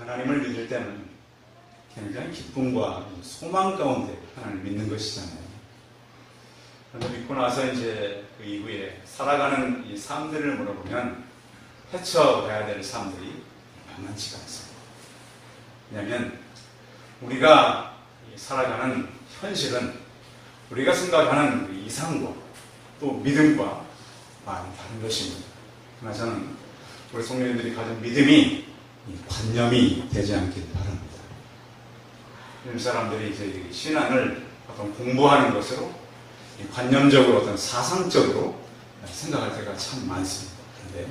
하나님을 믿을 때는 굉장히 기쁨과 소망 가운데 하나님을 믿는 것이잖아요. 그런데 믿고 나서 이제 그 이후에 살아가는 이 삶들을 물어보면 헤쳐가야 될 삶들이 만만치가 않습니다. 왜냐하면 우리가 살아가는 현실은 우리가 생각하는 그 이상과 또 믿음과 많이 다른 것입니다. 그러나 저는 우리 성도님들이 가진 믿음이 관념이 되지 않길 바랍니다. 요즘 사람들이 이제 신앙을 어떤 공부하는 것으로 관념적으로 어떤 사상적으로 생각할 때가 참 많습니다. 그런데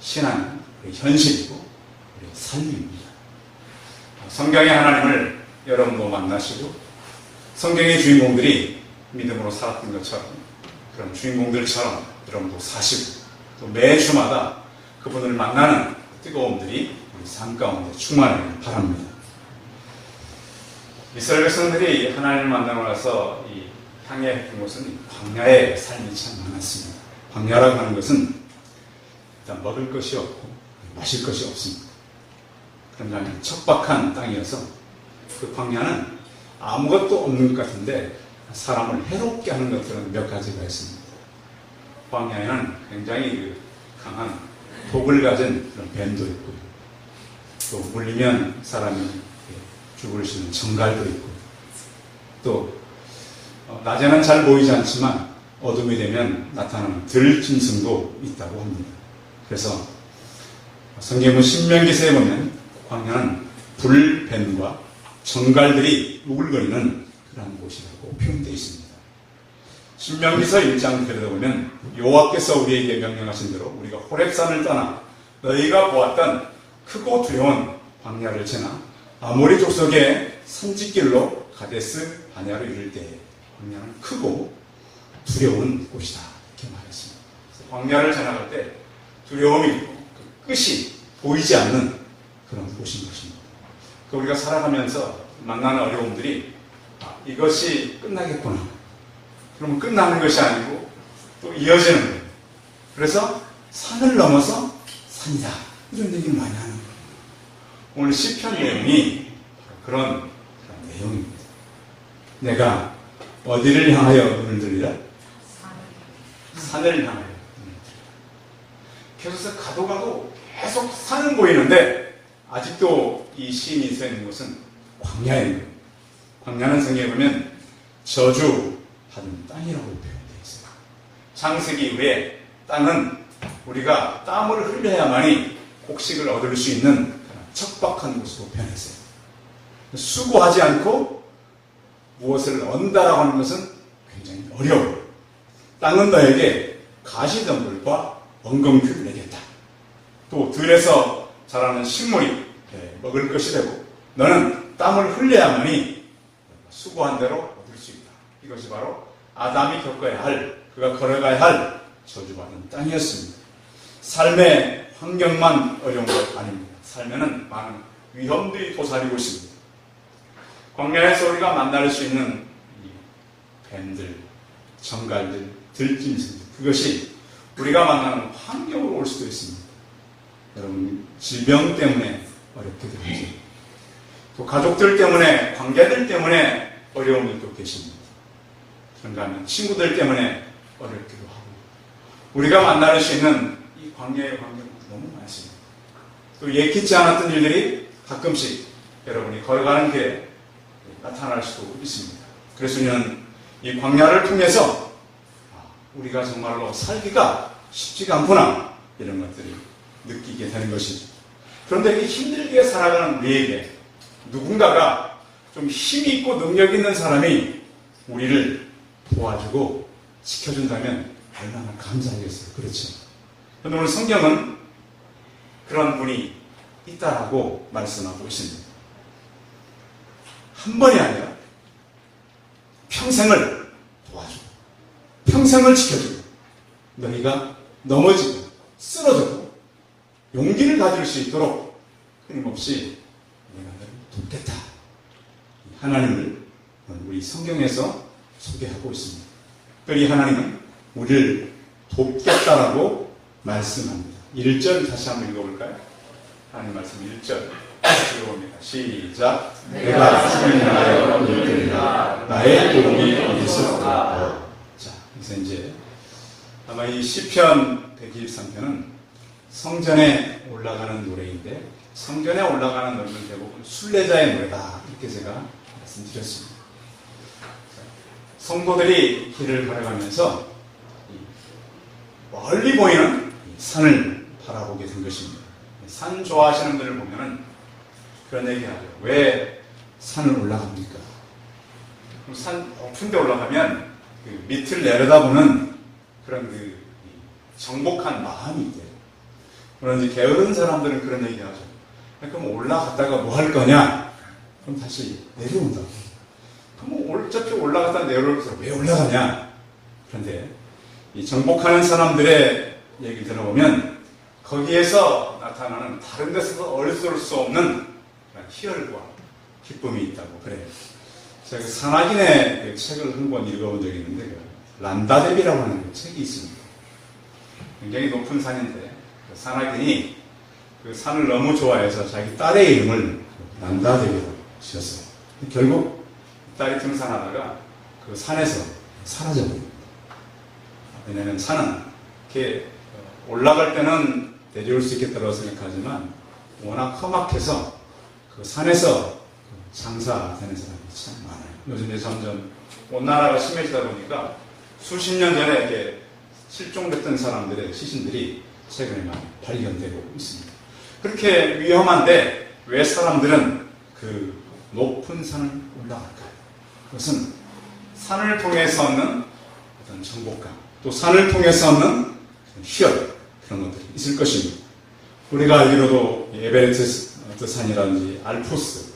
신앙은 우리 현실이고 우리 삶입니다. 성경의 하나님을 여러분도 만나시고 성경의 주인공들이 믿음으로 살았던 것처럼 그런 주인공들처럼 여러분도 사시고 또 매주마다 그분을 만나는 뜨거움들이 우리 삶 가운데 충만하기를 바랍니다. 이스라엘 백성들이 하나님을 만나고 나서 이 향해 했던 것은 광야의 삶이 참 많았습니다. 광야라고 하는 것은 일단 먹을 것이 없고 마실 것이 없습니다. 그런가 척박한 땅이어서 그 광야는 아무것도 없는 것 같은데 사람을 해롭게 하는 것들은 몇 가지가 있습니다. 광야에는 굉장히 강한 독을 가진 그런 뱀도 있고요. 또 물리면 사람이 죽을 수 있는 정갈도 있고 또 낮에는 잘 보이지 않지만 어둠이 되면 나타나는 들짐승도 있다고 합니다. 그래서 성경은 신명기서에 보면 광야는 불뱀과 정갈들이 우글거리는 그런 곳이라고 표현되어 있습니다. 신명기서 1장 들여다보면 여호와께서 우리에게 명령하신 대로 우리가 호렙산을 떠나 너희가 보았던 크고 두려운 광야를 지나 아모리 족속의 산지길로 가데스 바냐로 이를 때에 광야는 크고 두려운 곳이다 이렇게 말했습니다. 광야를 지나갈 때 두려움이 있고 그 끝이 보이지 않는 그런 곳인 것입니다. 우리가 살아가면서 만나는 어려움들이 이것이 끝나겠구나. 그러면 끝나는 것이 아니고 또 이어지는 거예요. 그래서 산을 넘어서 산이다. 이런 얘기를 많이 하는 거예요. 오늘 시편 내용이 그런 내용입니다. 내가 어디를 향하여 눈을 들리라? 산을 향하여. 계속 가도 계속 산은 보이는데 아직도 이 시인이 서 있는 곳은 광야입니다. 광야는 성경에 보면 저주받은 땅이라고 표현되어 있습니다. 창세기 이후에 땅은 우리가 땀을 흘려야만이 곡식을 얻을 수 있는 척박한 곳으로 변했어요. 수고하지 않고 무엇을 얻는다라고 하는 것은 굉장히 어려워요. 땅은 너에게 가시덤불과 엉겅퀴를 내겠다. 또 들에서 자라는 식물이 먹을 것이 되고 너는 땀을 흘려야만이 수고한 대로 얻을 수 있다. 이것이 바로 아담이 겪어야 할, 그가 걸어가야 할 저주받은 땅이었습니다. 삶의 환경만 어려운 것 아닙니다. 삶에는 많은 위험들이 도사리고 있습니다. 광야에서 우리가 만날 수 있는 이 뱀들, 정갈들, 들짐승들, 그것이 우리가 만나는 환경으로 올 수도 있습니다. 여러분, 질병 때문에 어렵게 되죠. 또 가족들 때문에, 관계들 때문에 어려움이 또 계십니다. 그런가 하면 친구들 때문에 어렵기도 하고, 우리가 만날 수 있는 이 광야의 환경은 너무 많습니다. 또 예기치 않았던 일들이 가끔씩 여러분이 걸어가는 길에 나타날 수도 있습니다. 그래서 우리는 이 광야를 통해서 우리가 정말로 살기가 쉽지가 않구나, 이런 것들을 느끼게 되는 것이죠. 그런데 이렇게 힘들게 살아가는 우리에게 누군가가 좀 힘이 있고 능력 있는 사람이 우리를 도와주고 지켜준다면 얼마나 감사하겠어요. 그렇죠? 그런데 오늘 성경은 그런 분이 있다라고 말씀하고 있습니다. 한 번이 아니라 평생을 도와주고 평생을 지켜주고 너희가 넘어지고 쓰러져도 용기를 가질 수 있도록 끊임없이 내가 너를 돕겠다. 하나님을 우리 성경에서 소개하고 있습니다. 특별히 하나님은 우리를 돕겠다라고 말씀합니다. 1절 다시 한번 읽어볼까요? 하나님 말씀 1절 즐거웁니다. 시작. 내가 주를 향하여 일들이라 나의 도움이 어디서 올까. 자, 그래서 이제 아마 이 시편 123편은 성전에 올라가는 노래인데, 성전에 올라가는 노래는 대부분 순례자의 노래다, 이렇게 제가 말씀드렸습니다. 성도들이 길을 걸어가면서 멀리 보이는 산을 바라보게 된 것입니다. 산 좋아하시는 분을 보면은 그런 얘기 하죠. 왜 산을 올라갑니까? 그럼 산 높은 데 올라가면 그 밑을 내려다보는 그런 그 정복한 마음이 있대요. 그런지 게으른 사람들은 그런 얘기 하죠. 그럼 올라갔다가 뭐 할 거냐? 그럼 다시 내려온다고. 그럼 어차피 올라갔다 내려오면서 왜 올라가냐? 그런데 이 정복하는 사람들의 얘기를 들어보면 거기에서 나타나는 다른 데서도 어리석을 수 없는 희열과 기쁨이 있다고 그래요. 제가 산악인의 그 책을 한 권 읽어본 적이 있는데, 그 란다뎁이라고 하는 그 책이 있습니다. 굉장히 높은 산인데 그 산악인이 그 산을 너무 좋아해서 자기 딸의 이름을 란다뎁이라고 지었어요. 결국 딸이 등산하다가 그 산에서 사라져버립니다. 왜냐하면 산은 이렇게 올라갈 때는 내려올 수 있겠다고 생각하지만 워낙 험악해서 그 산에서 장사되는 사람이 참 많아요. 요즘에 점점 온난화가 심해지다 보니까 수십 년 전에 이렇게 실종됐던 사람들의 시신들이 최근에 많이 발견되고 있습니다. 그렇게 위험한데 왜 사람들은 그 높은 산을 올라갈까요? 그것은 산을 통해서 얻는 어떤 정복감, 또 산을 통해서 얻는 희열, 그런 것들이 있을 것입니다. 우리가 알기로도 에베레스트 산이라든지 알프스,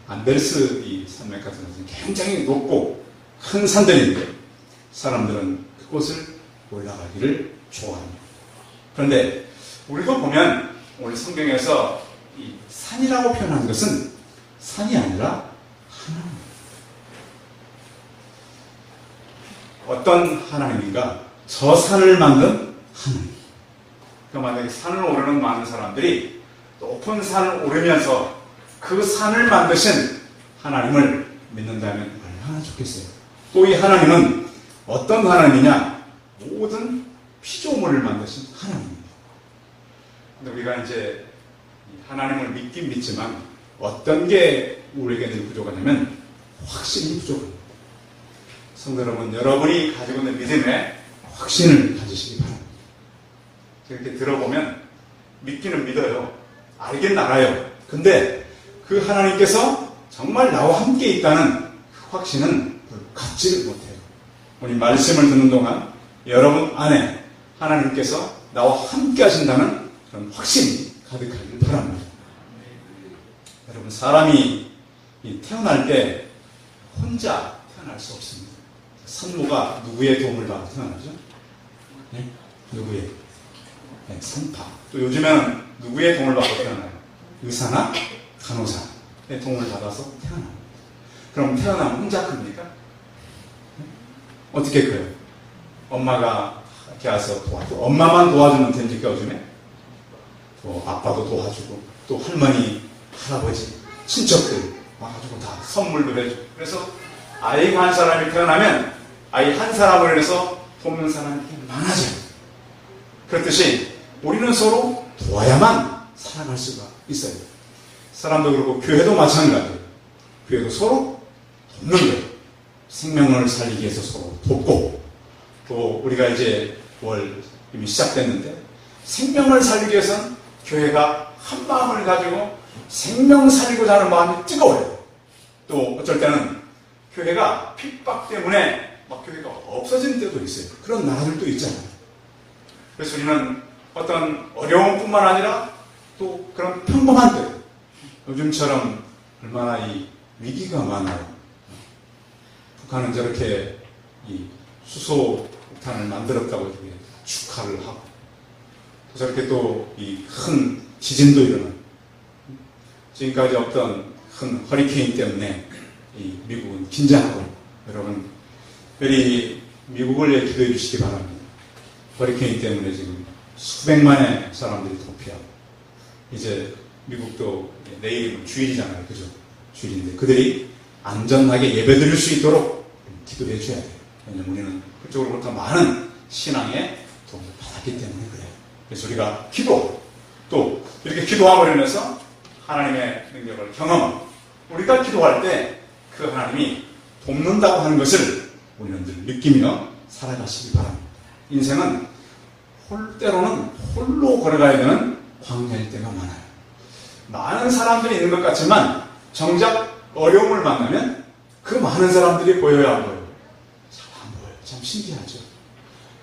안데르스 이 산맥 같은 것은 굉장히 높고 큰 산들인데 사람들은 그곳을 올라가기를 좋아합니다. 그런데 우리도 보면 오늘 성경에서 이 산이라고 표현한 것은 산이 아니라 하나님. 어떤 하나님인가? 저 산을 만든 하나님. 그러니까 만약에 산을 오르는 많은 사람들이 높은 산을 오르면서 그 산을 만드신 하나님을 믿는다면 얼마나 좋겠어요. 또 이 하나님은 어떤 하나님이냐? 모든 피조물을 만드신 하나님입니다. 근데 우리가 이제 하나님을 믿긴 믿지만 어떤 게 우리에게 늘 부족하냐면 확신이 부족합니다. 성도 여러분, 여러분이 가지고 있는 믿음에 확신을 가지시기 바랍니다. 이렇게 들어보면 믿기는 믿어요. 알긴 알아요. 근데 그 하나님께서 정말 나와 함께 있다는 그 확신은 갖지를 못해요. 우리 말씀을 듣는 동안 여러분 안에 하나님께서 나와 함께 하신다는 그런 확신이 가득하기를 바랍니다. 여러분, 사람이 태어날 때 혼자 태어날 수 없습니다. 산모가 누구의 도움을 받아 태어나죠? 네? 누구의? 네, 산파. 또 요즘에는 누구의 도움을 받고 태어나요? 의사나 간호사의 도움을 받아서 태어납니다. 그럼 태어나면 혼자 큽니까? 네? 어떻게 커요? 엄마가 이렇게 와서 도와주고, 엄마만 도와주면 됩니까, 요즘에? 또 아빠도 도와주고, 또 할머니, 할아버지, 친척들 와가지고 다 선물도 해주고. 그래서 아이가 한 사람이 태어나면 아이 한 사람을 위해서 돕는 사람이 많아져요. 그렇듯이 우리는 서로 도와야만 살아갈 수가 있어요. 사람도 그렇고 교회도 마찬가지예요. 교회도 서로 돕는 거예요. 생명을 살리기 위해서 서로 돕고, 또 우리가 이제 월 이미 시작됐는데 생명을 살리기 위해서는 교회가 한 마음을 가지고 생명 살리고자 하는 마음이 뜨거워요. 또 어쩔 때는 교회가 핍박 때문에 막 교회가 없어지는 때도 있어요. 그런 나라들도 있잖아요. 그래서 우리는 어떤 어려움뿐만 아니라 또 그런 평범한 때, 요즘처럼 얼마나 이 위기가 많아요. 북한은 저렇게 이 수소탄을 만들었다고 축하를 하고, 또 저렇게 또 이 큰 지진도 일어나고, 지금까지 없던 큰 허리케인 때문에 이 미국은 긴장하고, 여러분 very 미국을 위해 기도해 주시기 바랍니다. 허리케인 때문에 지금 수백만의 사람들이 도피하고, 이제 미국도 내일이면 주일이잖아요. 그죠? 주일인데 그들이 안전하게 예배드릴 수 있도록 기도해 줘야 돼요. 왜냐면 우리는 그쪽으로부터 많은 신앙의 도움을 받았기 때문에 그래요. 그래서 우리가 기도, 또 이렇게 기도함으로 인해서 하나님의 능력을 경험하고 우리가 기도할 때 그 하나님이 돕는다고 하는 것을 우리는 늘 느끼며 살아가시기 바랍니다. 인생은 때로는 홀로 걸어가야 되는 광야일 때가 많아요. 많은 사람들이 있는 것 같지만 정작 어려움을 만나면 그 많은 사람들이 보여야 안 보여요? 잘 안 보여요. 참 신기하죠.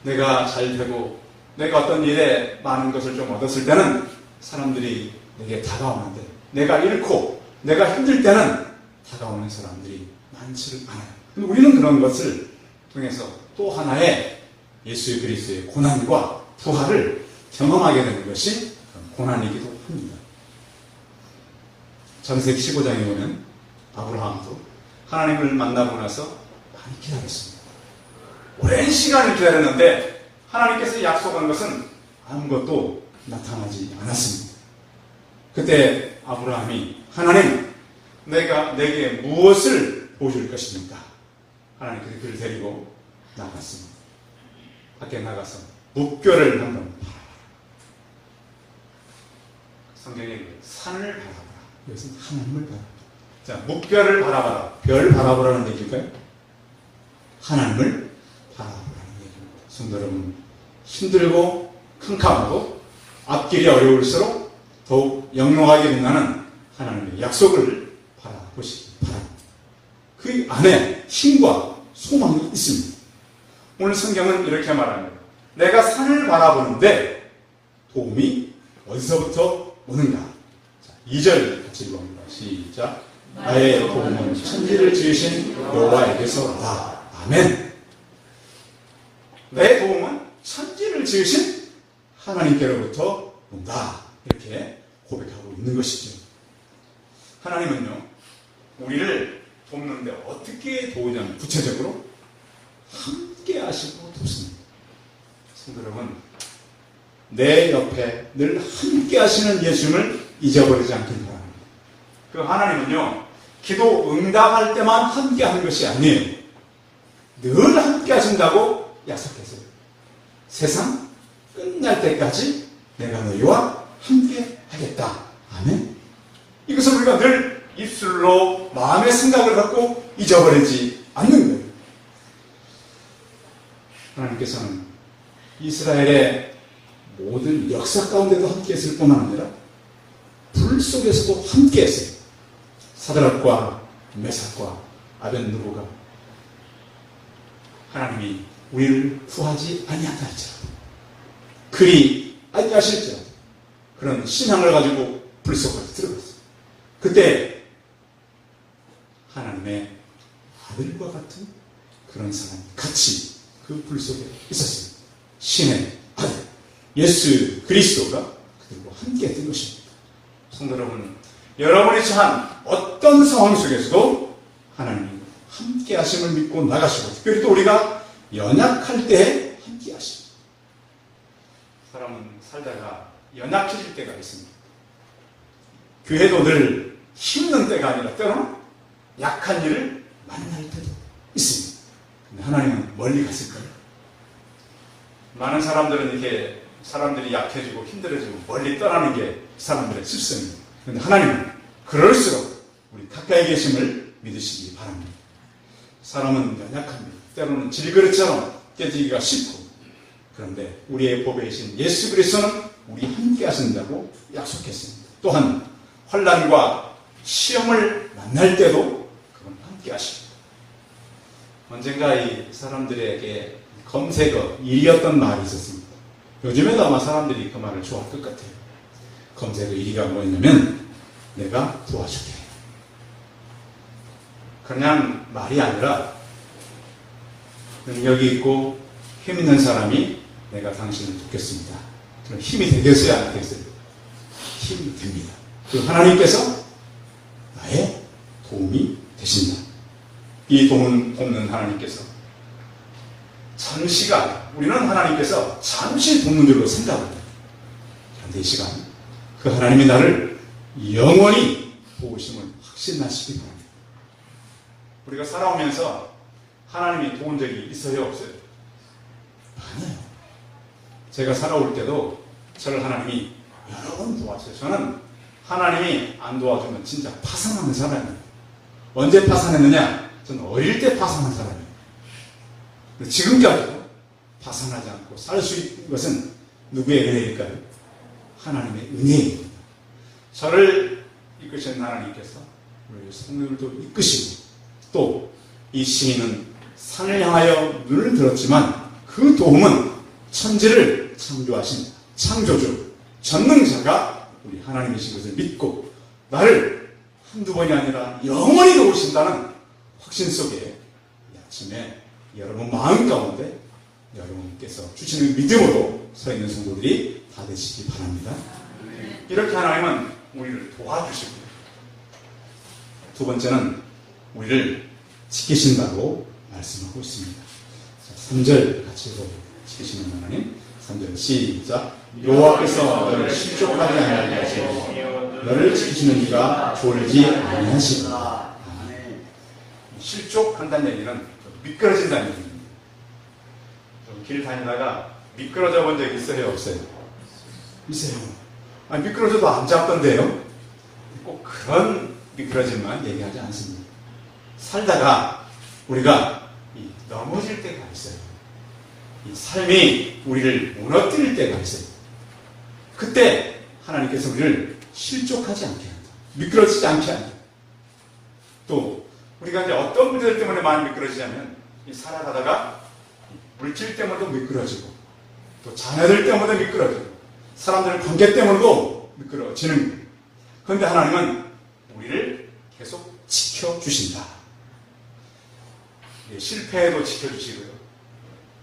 내가 잘 되고 내가 어떤 일에 많은 것을 좀 얻었을 때는 사람들이 내게 다가오는데 내가 잃고 내가 힘들 때는 다가오는 사람들이 많지를 않아요. 근데 우리는 그런 것을 통해서 또 하나의 예수 그리스도의 고난과 부활을 경험하게 되는 것이 고난이기도 합니다. 창세기 15장에 보면 아브라함도 하나님을 만나고 나서 많이 기다렸습니다. 오랜 시간을 기다렸는데 하나님께서 약속한 것은 아무것도 나타나지 않았습니다. 그때 아브라함이 하나님, 내게 무엇을 보여줄 것입니까? 하나님께서 그를 데리고 나갔습니다. 밖에 나가서 묵별을 한번 바라봐라. 성경에 산을 바라봐라. 여기서는 하나님을 바라봐라. 자, 묵별을 바라봐라. 별 바라보라는 얘기일까요? 하나님을 바라보라는 얘기입니다. 성도 여러분, 힘들고 캄캄하고 앞길이 어려울수록 더욱 영롱하게 빛나는 하나님의 약속을 바라보시기 바랍니다. 그 안에 힘과 소망이 있습니다. 오늘 성경은 이렇게 말합니다. 내가 산을 바라보는데 도움이 어디서부터 오는가? 자, 2절 같이 읽어봅니다. 시작. 나의 도움은 천지를 지으신 여호와에게서 와. 아멘. 내 도움은 천지를 지으신 하나님께로부터 온다. 이렇게 고백하고 있는 것이죠. 하나님은요, 우리를 돕는데 어떻게 도우냐면 구체적으로 함께 하시고 돕습니다. 성도 여러분, 내 옆에 늘 함께 하시는 예수님을 잊어버리지 않길 바랍니다. 그 하나님은요, 기도 응답할 때만 함께 하는 것이 아니에요. 늘 함께 하신다고 약속했어요. 세상 끝날 때까지 내가 너희와 함께 하겠다. 아멘. 이것을 우리가 늘 입술로 마음의 생각을 갖고 잊어버리지 않는 거예요. 하나님께서는 이스라엘의 모든 역사 가운데도 함께 했을 뿐만 아니라 불 속에서도 함께 했어요. 사드락과 메삭과 아벤느고가 하나님이 우리를 구하지 아니한다 할지라도 그리 아니하실지라도 그런 신앙을 가지고 불 속까지 들어갔어요. 그때 하나님의 아들과 같은 그런 사람이 같이 그 불 속에 있었습니다. 신의 아들 예수 그리스도가 그들과 함께 했던 것입니다. 성도 여러분, 여러분이 처한 어떤 상황 속에서도 하나님이 함께 하심을 믿고 나가시고 특별히 또 우리가 연약할 때 함께 하십니다. 사람은 살다가 연약해질 때가 있습니다. 교회도 늘 힘든 때가 아니라 때로는 약한 일을 만날 때도 있습니다. 근데 하나님은 멀리 갔을까요? 많은 사람들은 이렇게 사람들이 약해지고 힘들어지고 멀리 떠나는 게 사람들의 습성입니다. 그런데 하나님은 그럴수록 우리 가까이 계심을 믿으시기 바랍니다. 사람은 연약합니다. 때로는 질그릇처럼 깨지기가 쉽고 그런데 우리의 보배이신 예수 그리스도는 우리 함께 하신다고 약속했습니다. 또한 환난과 시험을 만날 때도 그건 함께 하십니다. 언젠가 이 사람들에게 검색어 1위였던 말이 있었습니다. 요즘에도 아마 사람들이 그 말을 좋아할 것 같아요. 검색어 1위가 뭐였냐면 내가 도와줄게. 그냥 말이 아니라 능력이 있고 힘 있는 사람이 내가 당신을 돕겠습니다. 그럼 힘이 되겠어요? 안 되겠어요? 힘이 됩니다. 그 하나님께서 나의 도움이 되신다. 이 도움을 돕는 하나님께서 잠시간 우리는 하나님께서 잠시 돕는 줄로 생각합니다. 그런데 이 시간 그 하나님이 나를 영원히 도우심을 확신하시기 바랍니다. 우리가 살아오면서 하나님이 도운 적이 있어요, 없어요? 많아요. 제가 살아올 때도 저를 하나님이 여러 번 도와줘요. 저는 하나님이 안 도와주면 진짜 파산하는 사람이에요. 언제 파산했느냐? 저는 어릴 때 파산한 사람이에요. 지금까지도 파산하지 않고 살 수 있는 것은 누구의 은혜일까요? 하나님의 은혜입니다. 저를 이끄신 하나님께서 우리 성도들도 이끄시고, 또 이 시인은 산을 향하여 눈을 들었지만 그 도움은 천지를 창조하신 창조주, 전능자가 우리 하나님이신 것을 믿고 나를 한두 번이 아니라 영원히 도우신다는 확신 속에 이 아침에 여러분 마음 가운데 여러분께서 주시는 믿음으로 서 있는 성도들이 다 되시기 바랍니다. 이렇게 하나님은 우리를 도와주시고, 두 번째는 우리를 지키신다고 말씀하고 있습니다. 자, 3절 같이 지키시는 하나님. 3절 시작. 여호와께서 너를 실족하게 하나니 하시고 너를 지키시는 이가 졸지 아니하시리라. 실족한다는 얘기는 미끄러진다는 얘기입니다. 길 다니다가 미끄러져 본 적 있어요, 없어요? 있어요. 미끄러져도 안 잡던데요? 꼭 그런 미끄러짐만 얘기하지 않습니다. 살다가 우리가 넘어질 때가 있어요. 이 삶이 우리를 무너뜨릴 때가 있어요. 그때 하나님께서 우리를 실족하지 않게 한다. 미끄러지지 않게 한다. 또 우리가 이제 어떤 문제들 때문에 많이 미끄러지냐면, 살아가다가 물질 때문에도 미끄러지고, 또 자녀들 때문에도 미끄러지고, 사람들 관계 때문에도 미끄러지는 거예요. 그런데 하나님은 우리를 계속 지켜주신다. 실패에도 지켜주시고요,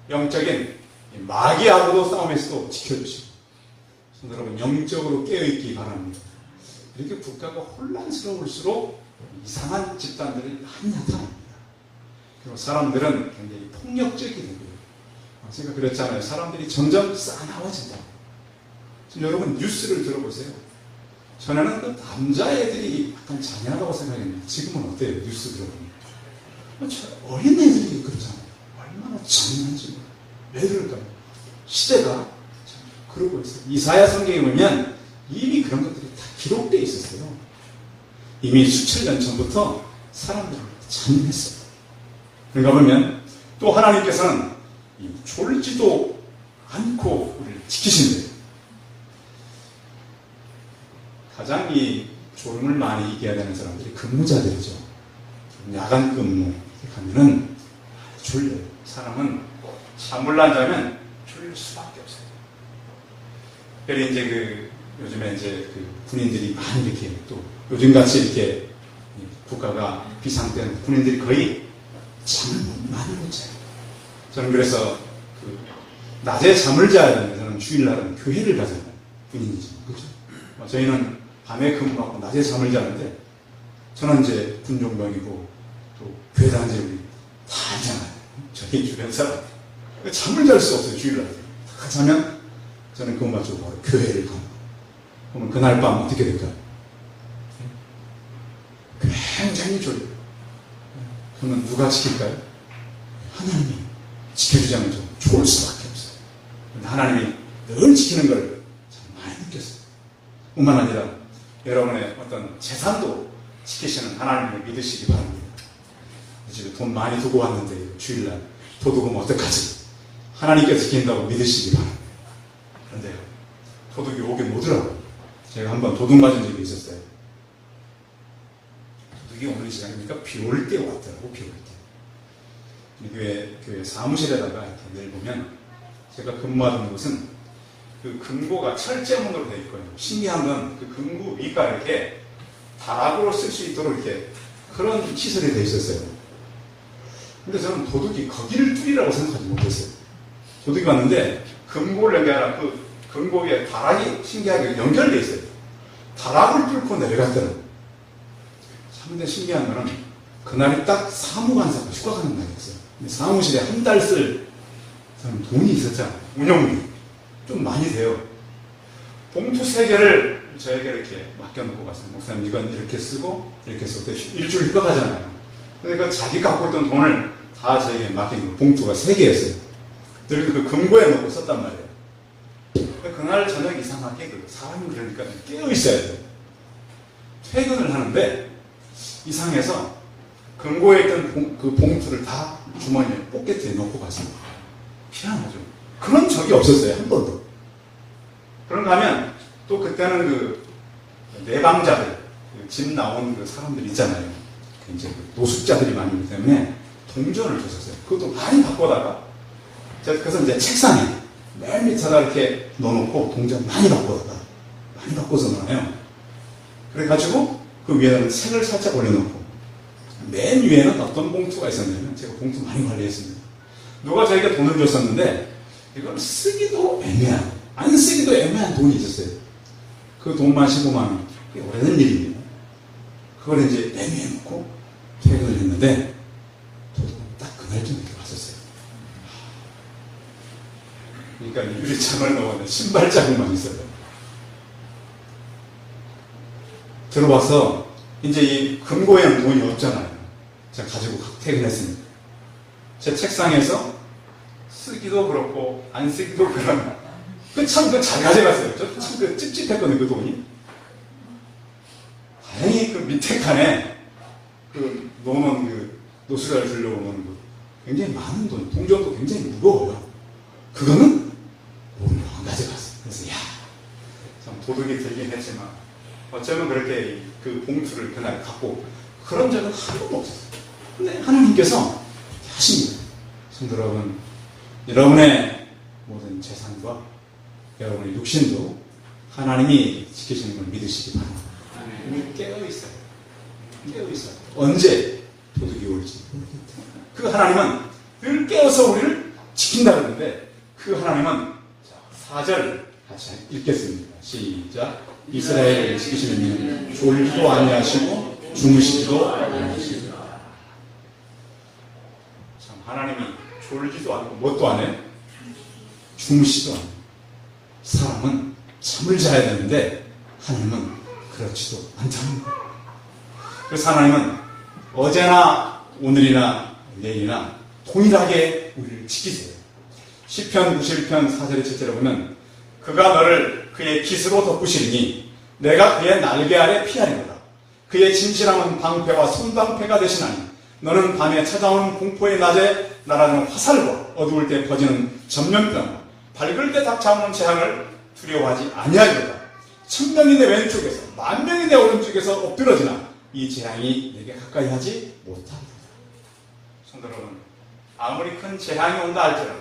영적인 마귀하고도 싸움에서도 지켜주시고, 여러분 영적으로 깨어있기 바랍니다. 이렇게 국가가 혼란스러울수록 이상한 집단들이 많이 나타납니다. 그리고 사람들은 굉장히 폭력적이 되고요. 제가 그랬잖아요. 사람들이 점점 싸나워진다. 지금 여러분 뉴스를 들어보세요. 전에는 그 남자애들이 약간 잔인하다고 생각했는데 지금은 어때요? 뉴스 들어보면 어린 애들이 그러잖아요. 얼마나 잔인한지 몰라요. 왜 그럴까요? 시대가 참 그러고 있어요. 이사야 성경에 보면 이미 그런 것들이 다 기록되어 있었어요. 이미 수천 년 전부터 사람들은 잔인했어요. 그런가 보면 또 하나님께서는 졸지도 않고 우리를 지키신대요. 가장 이 졸음을 많이 이겨야 되는 사람들이 근무자들이죠. 야간 근무 가면은 졸려요. 사람은 잠을 안 자면 졸릴 수밖에 없어요. 그래서 이제 요즘에 이제 군인들이 많이 이렇게, 또 요즘같이 이렇게 국가가 비상 때는 군인들이 거의 잠을 많이 못 자요. 저는 그래서 낮에 잠을 자야 되는데, 저는 주일날은 교회를 가잖아요. 군인이죠. 그렇죠? 저희는 밤에 근무하고 낮에 잠을 자는데, 저는 이제 군종병이고 또 교회 다니는 다 알잖아요. 저희 주변 사람. 잠을 잘 수 없어요. 주일날 다 자면 저는 그거 맞추고 바로 교회를 가요. 그러면 그날 밤 어떻게 될까요? 굉장히 졸려요. 그러면 누가 지킬까요? 하나님이 지켜주지 않으면 좀 좋을 수밖에 없어요. 그런데 하나님이 늘 지키는 걸 참 많이 느꼈어요. 뿐만 아니라 여러분의 어떤 재산도 지키시는 하나님을 믿으시기 바랍니다. 집에 돈 많이 두고 왔는데 주일날 도둑오면 어떡하지? 하나님께서 지킨다고 믿으시기 바랍니다. 그런데요, 도둑이 오긴 오더라고요. 제가 한번 도둑 맞은 적이 있었어요. 도둑이 오는 시간이니까 비 올 때 왔더라고. 비 올 때. 교회 사무실에다가 이렇게 내보면, 제가 근무하던 곳은 그 금고가 철제문으로 되어 있거든요. 신기한 건 그 금고 위가 이렇게 다락으로 쓸 수 있도록 이렇게 그런 시설이 되어 있었어요. 근데 저는 도둑이 거기를 뚫리라고 생각하지 못했어요. 도둑이 왔는데 금고를 연결하라, 그 금고 위에 다락이 신기하게 연결되어 있어요. 다락을 뚫고 내려갔더라고요. 참, 근데 신기한 거는 그날이 딱 사무관사가 휴가 가는 날이었어요. 근데 사무실에 한 달 쓸 돈이 있었잖아요. 운영비 좀 많이 돼요. 봉투 3개를 저에게 이렇게 맡겨놓고 갔어요. 목사님 이건 이렇게 쓰고 이렇게 쓰고 일주일 휴가 가잖아요. 그러니까 자기 갖고 있던 돈을 다 저에게 맡긴 거 봉투가 3개였어요. 그리고 그 금고에 넣고 썼단 말이에요. 그날 저녁 이상하게 사람이 그러니까 깨어 있어야 돼요. 퇴근을 하는데 이상해서 금고에 있던 그 봉투를 다 주머니에 포켓에 넣고 갔습니다. 희한하죠. 그런 적이 없었어요. 한 번도. 그런가 하면 또 그때는 그 내방자들, 집 나온 그 사람들 있잖아요. 이제 그 노숙자들이 많기 때문에 동전을 줬었어요. 그것도 많이 바꿔다가 그래서 이제 책상에 맨 밑에다 이렇게 넣어놓고 동전 많이 바꿔서 넣어요. 그래가지고 그 위에다가 책을 살짝 올려놓고 맨 위에는 어떤 봉투가 있었냐면 제가 봉투 많이 관리했습니다. 누가 저에게 돈을 줬었는데 이걸 쓰기도 애매한, 안 쓰기도 애매한 돈이 있었어요. 그 돈만 15만 원. 그게 오래된 일입니다. 그걸 이제 맨 위에 놓고 퇴근을 했는데 딱 그날쯤 이렇게 왔었어요. 그러니까 유리창을 넣었는데 신발 자국만 있어요. 들어와서 이제 이 금고에는 돈이 없잖아요. 제가 가지고 퇴근했으니까. 제 책상에서 쓰기도 그렇고 안 쓰기도 그런 참 잘 가져갔어요. 저 참 찝찝했거든요. 그 돈이. 다행히 그 밑에 칸에 그 넣어놓은 그 노수라를 주려고 놓은 거 굉장히 많은 돈, 동전도 굉장히 무거워요. 그거는 오늘 안 가져갔어요. 그래서 참 도둑이 들긴 했지만 어쩌면 그렇게 그 봉투를 그날 갖고 그런 적은 한 번도 없었어요. 근데 하나님께서 하십니다. 성도 여러분, 여러분의 모든 재산과 여러분의 육신도 하나님이 지키시는 걸 믿으시기 바랍니다. 우리 깨어있어요. 깨어있어요. 언제 도둑이 올지 모르겠다. 그 하나님은 늘 깨어서 우리를 지킨다 그러는데 그 하나님은 4절 같이 읽겠습니다. 시작. 이스라엘을 지키시는 이는 졸지도 아니하시고 주무시지도 아니하시고. 참 하나님이 졸지도 않고 뭣도 안 해? 주무시지도 않아요. 사람은 잠을 자야 되는데 하나님은 그렇지도 않다는 거예요. 그래서 하나님은 어제나 오늘이나 내일이나 동일하게 우리를 지키세요. 시편 91편 4절의 7절에 보면 그가 너를 그의 깃으로 덮으시리니 내가 그의 날개 아래 피하리로다. 그의 진실함은 방패와 손방패가 되시나니 너는 밤에 찾아오는 공포의 낮에 날아가는 화살과 어두울 때 퍼지는 전면병 밝을 때 닥쳐오는 재앙을 두려워하지 아니하리로다. 1000명이 내 왼쪽에서 10,000명이 내 오른쪽에서 엎드러지나 이 재앙이 내게 가까이 하지 못하리로다. 성도 여러분, 아무리 큰 재앙이 온다 할지라도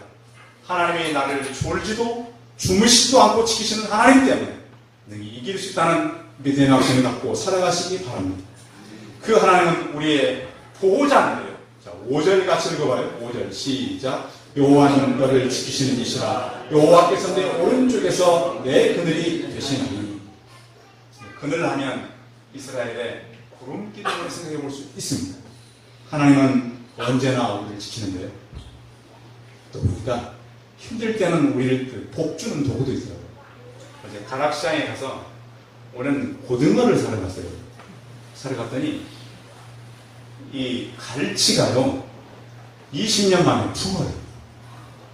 하나님이 나를 졸지도 주무시지도 않고 지키시는 하나님 때문에 능히 이길 수 있다는 믿음의 확신을 갖고 살아가시기 바랍니다. 그 하나님은 우리의 보호자인데요. 자, 5절 같이 읽어봐요. 5절 시작. 여호와는 너를 지키시는 이시라. 여호와께서 내 오른쪽에서 내 그늘이 되시나니. 그늘 하면 이스라엘의 구름 기둥을 생각해 볼 수 있습니다. 하나님은 언제나 우리를 지키는데요. 또 보니까 힘들 때는 우리를 복주는 도구도 있어요. 어제 가락시장에 가서 오랜 고등어를 사러 갔어요. 사러 갔더니 이 갈치가요 20년 만에 붕어요.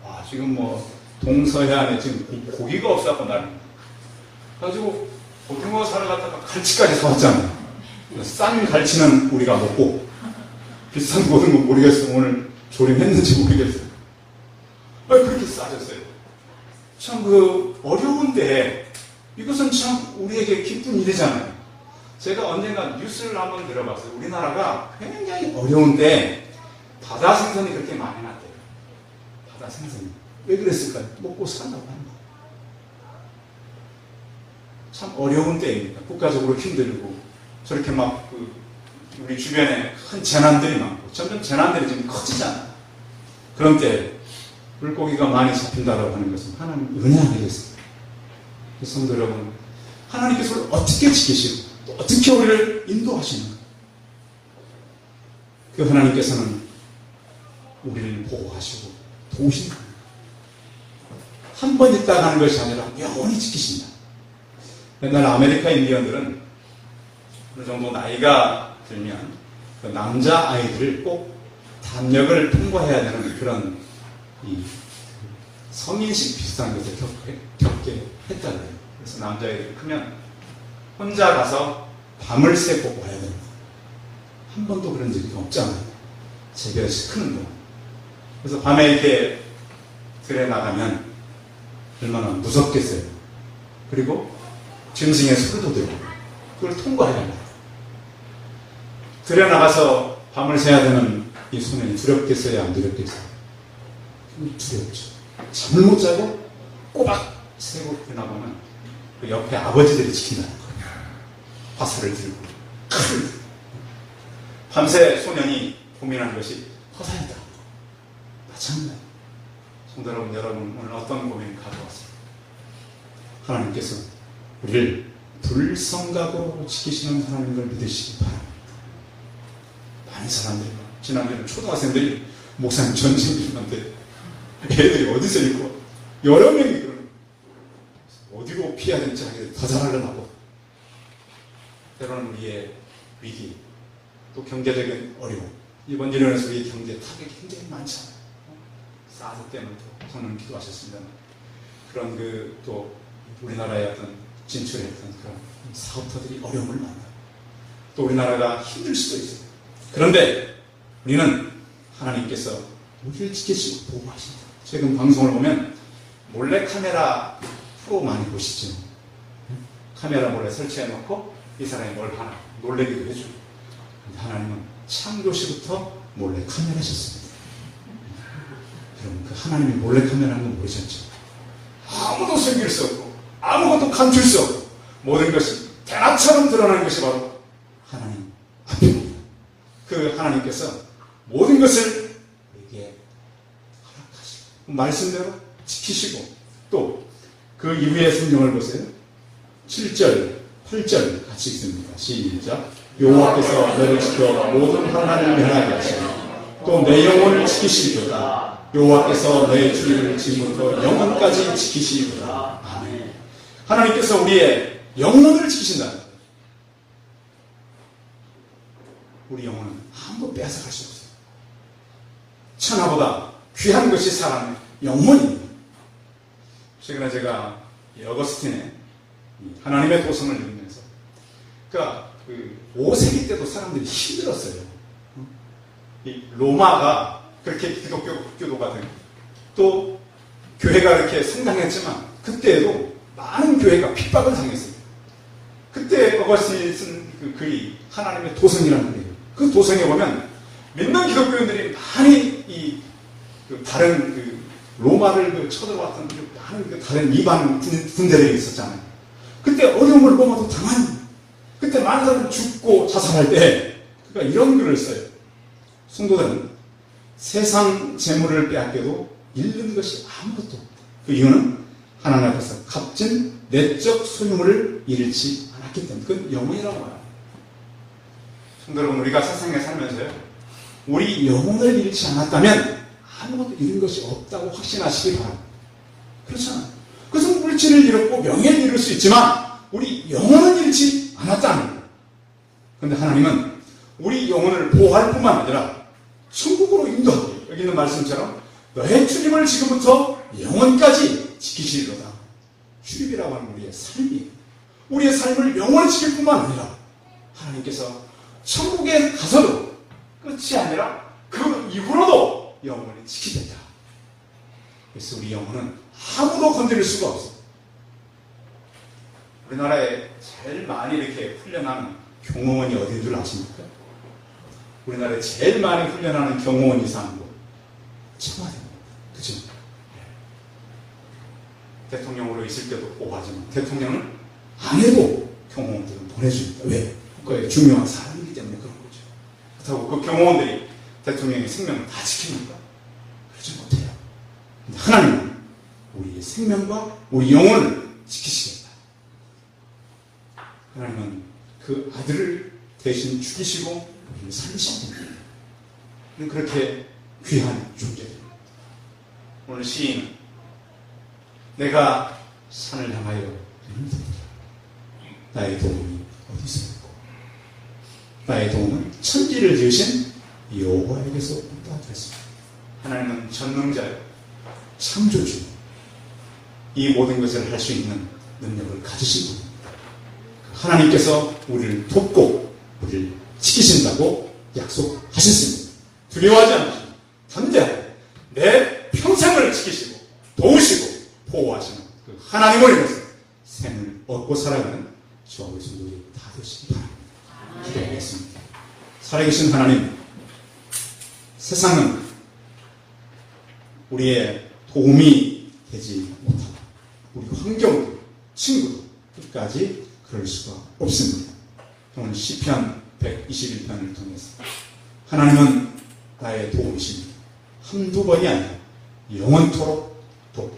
와, 지금 뭐 동서해안에 지금 고기가 없어갖고 나는 가지고 고등어 사러 갔다가 갈치까지 사왔잖아요. 싼 갈치는 우리가 먹고 비싼 고등어 모르겠어요. 오늘 조림했는지 모르겠어요. 그렇게 싸졌어요. 참 어려운데 이것은 참 우리에게 기쁜 일이잖아요. 제가 언젠가 뉴스를 한번 들어봤어요. 우리나라가 굉장히 어려운데 바다 생선이 그렇게 많이 났대요. 바다 생선이. 왜 그랬을까요? 먹고 산다고 합니다. 참 어려운 때입니다. 국가적으로 힘들고 저렇게 막 우리 주변에 큰 재난들이 많고 점점 재난들이 지금 커지잖아요. 그런 때 물고기가 많이 잡힌다라고 하는 것은 하나님 은혜 아니겠습니까? 성도 여러분, 하나님께서 우리를 어떻게 지키시고 또 어떻게 우리를 인도하시는가? 그 하나님께서는 우리를 보호하시고 도우신다. 한 번 있다 가는 것이 아니라 영원히 지키신다. 옛날 아메리카 인디언들은 어느 정도 나이가 들면 그 남자 아이들을 꼭 담력을 통과해야 되는 그런 이 성인식 비슷한 것을 겪게 했다 그래요. 그래서 남자애들이 크면 혼자 가서 밤을 새고 와야 된다. 한 번도 그런 적이 없잖아요. 새벽에 크는 동안. 그래서 밤에 이렇게 들에 나가면 얼마나 무섭겠어요. 그리고 짐승의 소리도 들고 그걸 통과해야 합니다. 들에 나가서 밤을 새야 되는 이 소년이 두렵겠어요? 안 두렵겠어요? 두렵죠. 잠을 못 자고 꼬박 새고 일어나보면 그 옆에 아버지들이 지킨다는 거예요. 화살을 들고 칼을 들고. 밤새 소년이 고민한 것이 허사이다. 마찬가지입니다. 성도 여러분, 오늘 어떤 고민을 가져왔습니까? 하나님께서 우리를 불성각으로 지키시는 하나님을 믿으시기 바랍니다. 많은 사람들이, 지난주에는 초등학생들이 목사님 전쟁 중인데 애들이 어디서 있고 여러 명이 그러는 어디로 피해야 될지 하기를 더 잘하려고. 때로는 우리의 위기, 또 경제적인 어려움, 이번 1년에서 우리의 경제 타격이 굉장히 많잖아요. 사드 때문에 저는 기도하셨습니다. 그런 또 우리나라의 어떤 진출했던 그런 사업터들이 어려움을 만나요. 또 우리나라가 힘들 수도 있어요. 그런데 우리는 하나님께서 우리를 지키시고 보호하십니다. 최근 방송을 보면 몰래카메라 프로 많이 보시죠. 카메라 몰래 설치해놓고 이 사람이 뭘 하나 놀래기도 해주고. 근데 하나님은 창조시부터 몰래카메라셨습니다. 여러분, 그 하나님이 몰래카메라는 건 모르셨죠? 아무도 숨길 수 없고 아무것도 감출 수 없고 모든 것이 대낮처럼 드러나는 것이 바로 하나님 앞입니다. 그 하나님께서 모든 것을 우리에게 허락하시고 말씀대로 지키시고 또 그 이후의 성경을 보세요. 7절, 8절 같이 읽습니다. 시작. 여호와께서 너를 지켜 모든 환난을 면하게 하시고 또 내 영혼을 지키시리로다. 여호와께서 너의 주님을 지금부터 영원까지 지키시리로다. 아멘. 하나님께서 우리의 영혼을 지키신다. 우리 영혼은 아무도 빼앗아갈 수 없어요. 천하보다 귀한 것이 사람의 영혼입니다. 최근에 제가 어거스틴의 하나님의 도성을 읽으면서 그러니까 5세기 때도 사람들이 힘들었어요. 이 로마가 그렇게 기독교 국교도가 되고 또 교회가 이렇게 성장했지만 그때에도 많은 교회가 핍박을 당했어요. 그때 어거스틴이 쓴 그 글이 하나님의 도성이라는 글이에요. 그 도성에 보면 믿는 기독교인들이 많이 다른 로마를 쳐들어왔던 많은 다른 이방 군대들이 있었잖아요. 그때 어려움을 로마도 당한, 그때 많은 사람들이 죽고 자살할 때 그러니까 이런 글을 써요. 성도들은 세상 재물을 빼앗겨도 잃는 것이 아무것도 없다. 그 이유는 하나님 앞에서 값진 내적 소유물을 잃지 않았기 때문에 그건 영혼이라고 말합니다. 성도 여러분, 우리가 세상에 살면서요, 우리 영혼을 잃지 않았다면 아무것도 잃은 것이 없다고 확신하시기 바랍니다. 그렇잖아요. 그것은 물질을 잃었고 명예를 잃을 수 있지만 우리 영혼을 잃지 않았다는 거예요. 그런데 하나님은 우리 영혼을 보호할 뿐만 아니라 천국으로 인도하고, 여기 있는 말씀처럼 너의 주님을 지금부터 영원까지 지키시리로다. 주립이라고 하는 우리의 삶이에요. 우리의 삶을 영원히 지킬 뿐만 아니라 하나님께서 천국에 가서도 끝이 아니라 그 이후로도 영원히 지키겠다. 그래서 우리 영혼은 아무도 건드릴 수가 없어요. 우리나라에 제일 많이 이렇게 훈련하는 경호원이 어딘 줄 아십니까? 우리나라에 제일 많이 훈련하는 경호원 이상한 곳, 청와대입니다. 그죠? 대통령으로 있을 때도 보호하지만 대통령을 안 해도 경호원들은 보내줍니다. 왜? 국가의 중요한 사람이기 때문에 그런 거죠. 그렇다고 그 경호원들이 대통령의 생명을 다 지킵니까? 그러지 못해요. 근데 하나님은 우리의 생명과 우리 영혼을 지키시겠다. 하나님은 그 아들을 대신 죽이시고 우리를 살리신 분입니다. 그렇게 귀한 존재입니다. 오늘 시인은 내가 산을 향하여 나의 도움이 어디서 있고 나의 도움은 천지를 지으신 여호와에게서 온다 했습니다. 하나님은 전능자요, 창조주, 이 모든 것을 할 수 있는 능력을 가지신 분입니다. 하나님께서 우리를 돕고 우리를 지키신다고 약속하셨습니다. 두려워하지 않으시고 담대하게 내 평생을 지키시고 도우시고 보호하시는 그 하나님을 위해서 생을 얻고 살아가는 저와 우리 성도들이 다 되시기 바랍니다. 기도하겠습니다. 살아계신 하나님, 세상은 우리의 도움이 되지 못하고 우리 환경도 친구도 끝까지 그럴 수가 없습니다. 오늘 시편 121편을 통해서 하나님은 나의 도움이십니다. 한두 번이 아니라 영원토록 돕고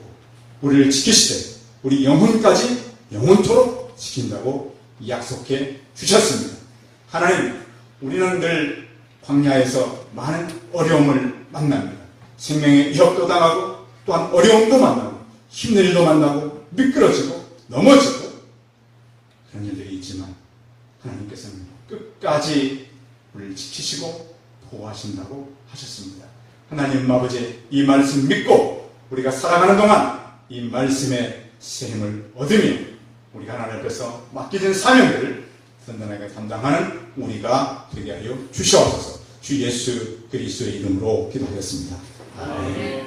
우리를 지키시되 우리 영혼까지 영원토록 지킨다고 약속해 주셨습니다. 하나님, 우리는 늘 광야에서 많은 어려움을 만납니다. 생명의 위협도 당하고 또한 어려움도 만나고 힘든 일도 만나고 미끄러지고 넘어지고 그런 일들이 있지만 하나님께서는 끝까지 우리를 지키시고 보호하신다고 하셨습니다. 하나님 아버지, 이 말씀 믿고 우리가 살아가는 동안 이 말씀의 셈을 얻으며 우리가 하나님 앞에서 맡겨진 사명들을 든든하게 감당하는 우리가 되게 하여 주시옵소서. 주 예수 그리스도의 이름으로 기도하겠습니다. 아멘.